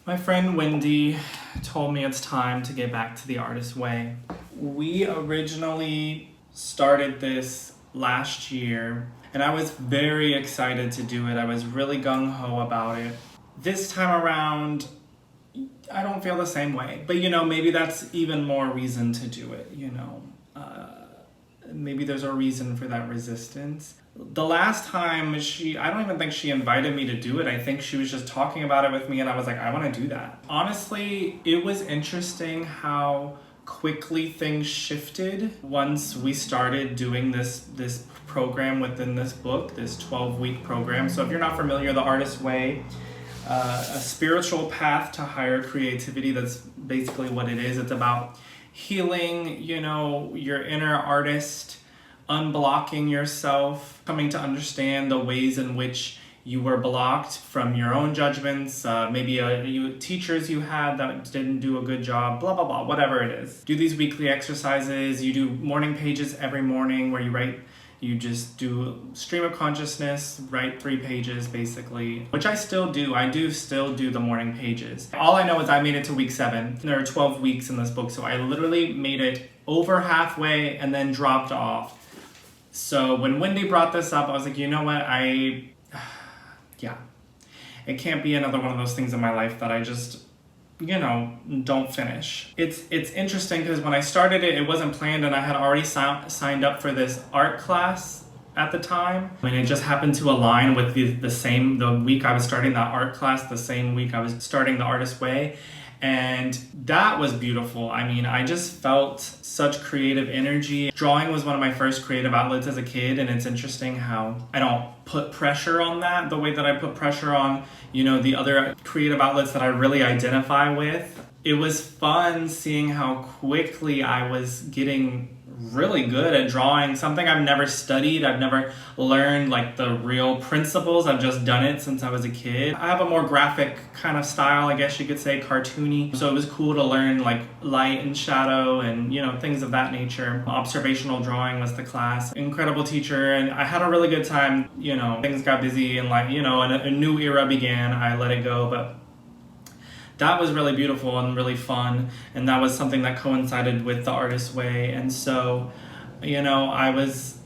My friend Wendy told me it's time to get back to the artist way. We originally started this last year, and I was very excited to do it. I was really gung-ho about it. This time around, I don't feel the same way. But maybe that's even more reason to do it, maybe there's a reason for that resistance. The last time I don't even think she invited me to do it. I think she was just talking about it with me and I was like, I want to do that. Honestly, it was interesting how quickly things shifted once we started doing this program within this book, this 12-week program. So if you're not familiar, The Artist Way, a spiritual path to higher creativity, that's basically what it is. It's about healing, your inner artist, unblocking yourself, coming to understand the ways in which you were blocked from your own judgments, maybe teachers you had that didn't do a good job, blah, blah, blah, whatever it is. Do these weekly exercises. You do morning pages every morning where you just do stream of consciousness, write 3 pages basically, which I still do. I do still do the morning pages. All I know is I made it to week 7. There are 12 weeks in this book, so I literally made it over halfway and then dropped off. So when Wendy brought this up, I was like, you know what, yeah, it can't be another one of those things in my life that I just, don't finish. It's interesting because when I started it, it wasn't planned and I had already signed up for this art class at the time. I mean, it just happened to align with the week I was starting that art class, the same week I was starting The Artist Way. And that was beautiful. I mean, I just felt such creative energy. Drawing was one of my first creative outlets as a kid, and it's interesting how I don't put pressure on that the way that I put pressure on, the other creative outlets that I really identify with. It was fun seeing how quickly I was getting really good at drawing, something I've never studied. I've never learned like the real principles. I've just done it since I was a kid. I have a more graphic kind of style, I guess you could say, cartoony. So it was cool to learn like light and shadow and, things of that nature. Observational drawing was the class. Incredible teacher, and I had a really good time. Things got busy and a new era began. I let it go, but that was really beautiful and really fun, and that was something that coincided with The Artist Way. And so, I was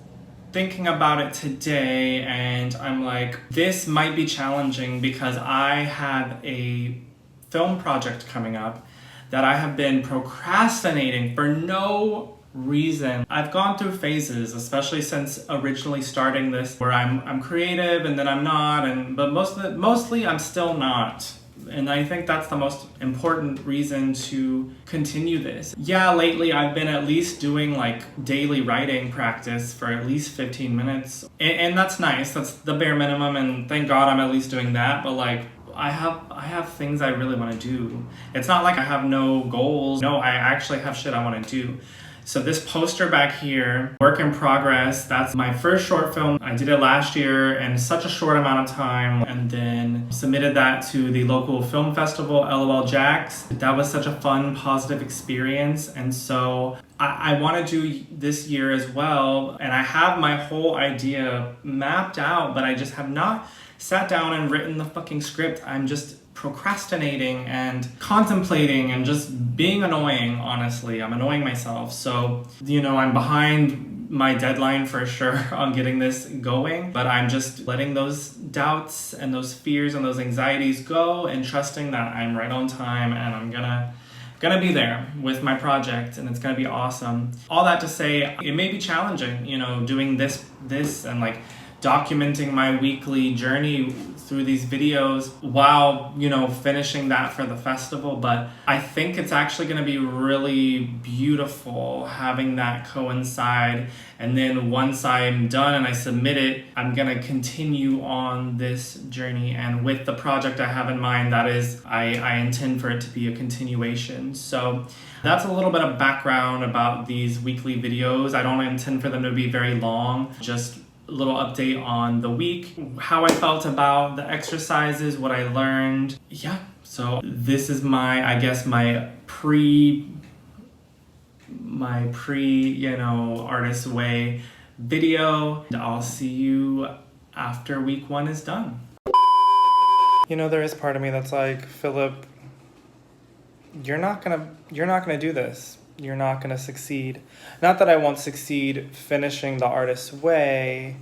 thinking about it today, and I'm like, this might be challenging because I have a film project coming up that I have been procrastinating for no reason. I've gone through phases, especially since originally starting this, where I'm creative and then I'm not, but mostly I'm still not. And I think that's the most important reason to continue this. Yeah, lately I've been at least doing like daily writing practice for at least 15 minutes. And that's nice. That's the bare minimum. And thank God I'm at least doing that. But like, I have things I really want to do. It's not like I have no goals. No, I actually have shit I want to do. So this poster back here, work in progress, that's my first short film. I did it last year in such a short amount of time, and then submitted that to the local film festival, LOL Jax. That was such a fun, positive experience. And so I want to do this year as well. And I have my whole idea mapped out, but I just have not sat down and written the fucking script. I'm just procrastinating and contemplating and just being annoying, honestly. I'm annoying myself. So, I'm behind my deadline for sure on getting this going, but I'm just letting those doubts and those fears and those anxieties go and trusting that I'm right on time and I'm gonna be there with my project, and it's gonna be awesome. All that to say, it may be challenging, doing this and like documenting my weekly journey through these videos while, finishing that for the festival. But I think it's actually going to be really beautiful having that coincide. And then once I'm done and I submit it, I'm going to continue on this journey. And with the project I have in mind, that is, I intend for it to be a continuation. So that's a little bit of background about these weekly videos. I don't intend for them to be very long, just a little update on the week, how I felt about the exercises, what I learned. Yeah, so this is my pre, Artist Way video. I'll see you after week 1 is done. There is part of me that's like, Philip, you're not gonna do this. You're not gonna succeed. Not that I won't succeed finishing The Artist's Way,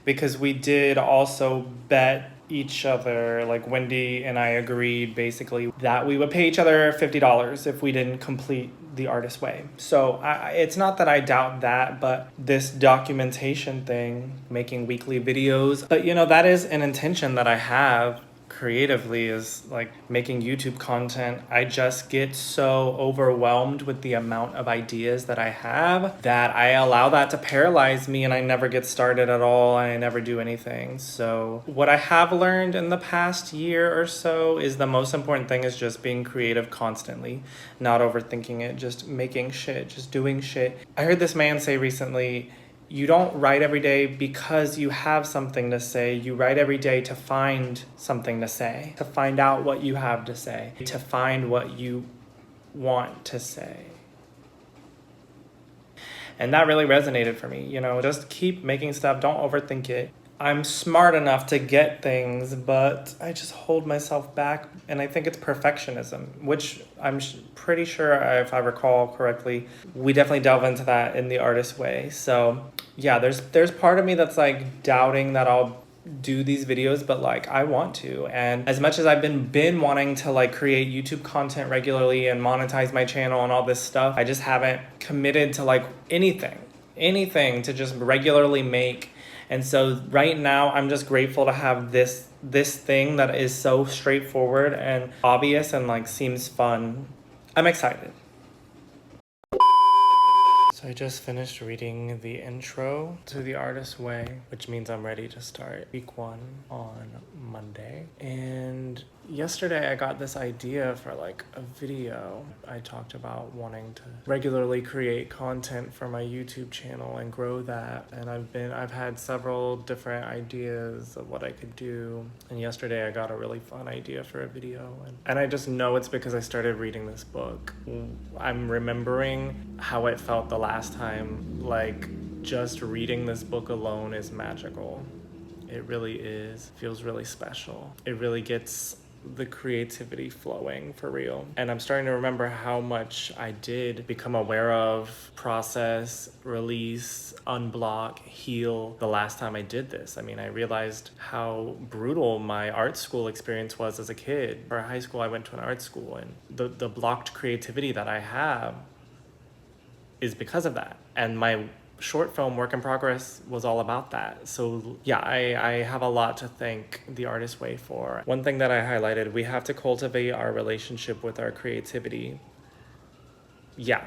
because we did also bet each other, like Wendy and I agreed basically that we would pay each other $50 if we didn't complete The Artist's Way. So it's not that I doubt that, but this documentation thing, making weekly videos, but you know, that is an intention that I have creatively, is like making YouTube content. I just get so overwhelmed with the amount of ideas that I have that I allow that to paralyze me, and I never get started at all, and I never do anything. So what I have learned in the past year or so is the most important thing is just being creative constantly, not overthinking it, just making shit, just doing shit. I heard this man say recently, you don't write every day because you have something to say. You write every day to find something to say, to find out what you have to say, to find what you want to say. And that really resonated for me. You know, just keep making stuff. Don't overthink it. I'm smart enough to get things, but I just hold myself back. And I think it's perfectionism, which I'm pretty sure, if I recall correctly, we definitely delve into that in The Artist's Way. So yeah, there's part of me that's like doubting that I'll do these videos, but like I want to. And as much as I've been wanting to like create YouTube content regularly and monetize my channel and all this stuff, I just haven't committed to like anything to just regularly make. And so right now I'm just grateful to have this thing that is so straightforward and obvious and like seems fun. I'm excited. So I just finished reading the intro to The Artist's Way, which means I'm ready to start week 1 on Monday. And yesterday I got this idea for like a video. I talked about wanting to regularly create content for my YouTube channel and grow that. And I've had several different ideas of what I could do. And yesterday I got a really fun idea for a video. And I just know it's because I started reading this book. I'm remembering how it felt the last time. Like, just reading this book alone is magical. It really is. It feels really special. It really gets the creativity flowing for real. And I'm starting to remember how much I did become aware of, process, release, unblock, heal the last time I did this. I mean, I realized how brutal my art school experience was as a kid. For high school, I went to an art school, and the blocked creativity that I have is because of that. And my short film Work in Progress was all about that. So yeah, I have a lot to thank The Artist's Way for. One thing that I highlighted, we have to cultivate our relationship with our creativity. Yeah.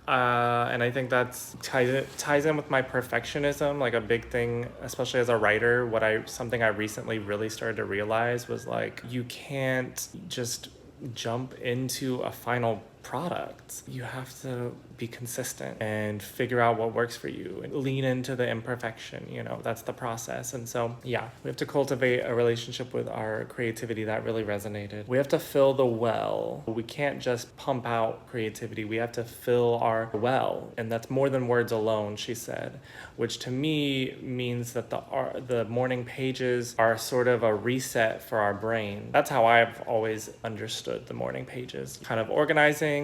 And I think that's ties in with my perfectionism. Like a big thing, especially as a writer, something I recently really started to realize was like, you can't just jump into a final product. You have to be consistent and figure out what works for you and lean into the imperfection. You know, that's the process. And so yeah, we have to cultivate a relationship with our creativity. That really resonated. We have to fill the well. We can't just pump out creativity. We have to fill our well, and that's more than words alone, she said, which to me means that the morning pages are sort of a reset for our brain. That's how I've always understood the morning pages. Kind of organizing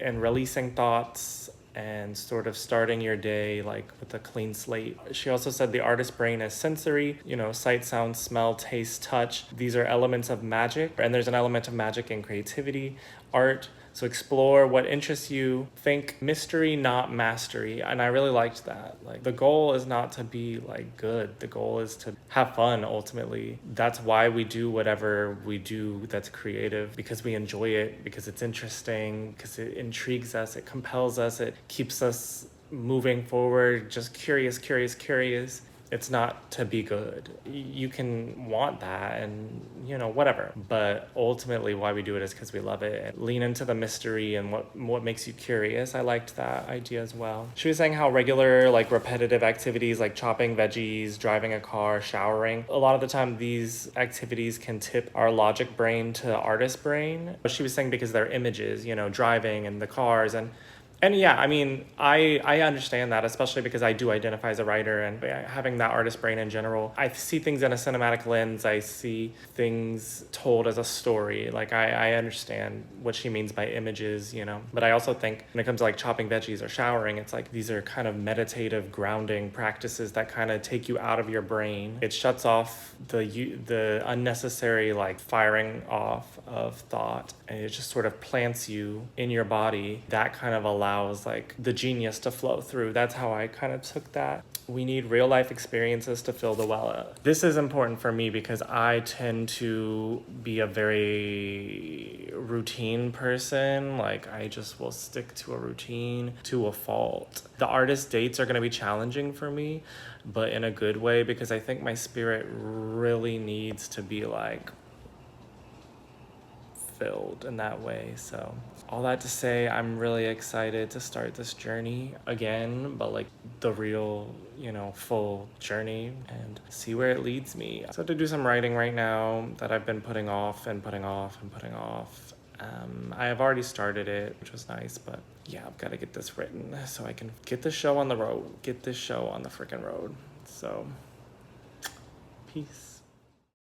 and releasing thoughts and sort of starting your day like with a clean slate. She also said the artist's brain is sensory, you know, sight, sound, smell, taste, touch. These are elements of magic, and there's an element of magic in creativity, art. So explore what interests you. Think mystery, not mastery. And I really liked that. Like, the goal is not to be like good. The goal is to have fun ultimately. That's why we do whatever we do that's creative, because we enjoy it, because it's interesting, because it intrigues us, it compels us, it keeps us moving forward, just curious. It's not to be good. You can want that and, you know, whatever. But ultimately why we do it is because we love it. And lean into the mystery and what makes you curious. I liked that idea as well. She was saying how regular, like repetitive activities like chopping veggies, driving a car, showering, a lot of the time these activities can tip our logic brain to artist brain. She was saying because they're images, you know, driving and the cars, and And yeah, I mean, I understand that, especially because I do identify as a writer, and having that artist brain in general, I see things in a cinematic lens. I see things told as a story. Like, I understand what she means by images, you know. But I also think when it comes to like chopping veggies or showering, it's like these are kind of meditative grounding practices that kind of take you out of your brain. It shuts off the unnecessary like firing off of thought, and it just sort of plants you in your body. That kind of allows like the genius to flow through. That's how I kind of took that. We need real life experiences to fill the well. This is important for me because I tend to be a very routine person. Like, I just will stick to a routine to a fault. The artist dates are going to be challenging for me, but in a good way, because I think my spirit really needs to be like filled in that way. So all that to say, I'm really excited to start this journey again, but like the real, you know, full journey, and see where it leads me. So I have to do some writing right now that I've been putting off and putting off and putting off. I have already started it, which was nice, but yeah, I've got to get this written so I can get this show on the road, get this show on the freaking road. So peace.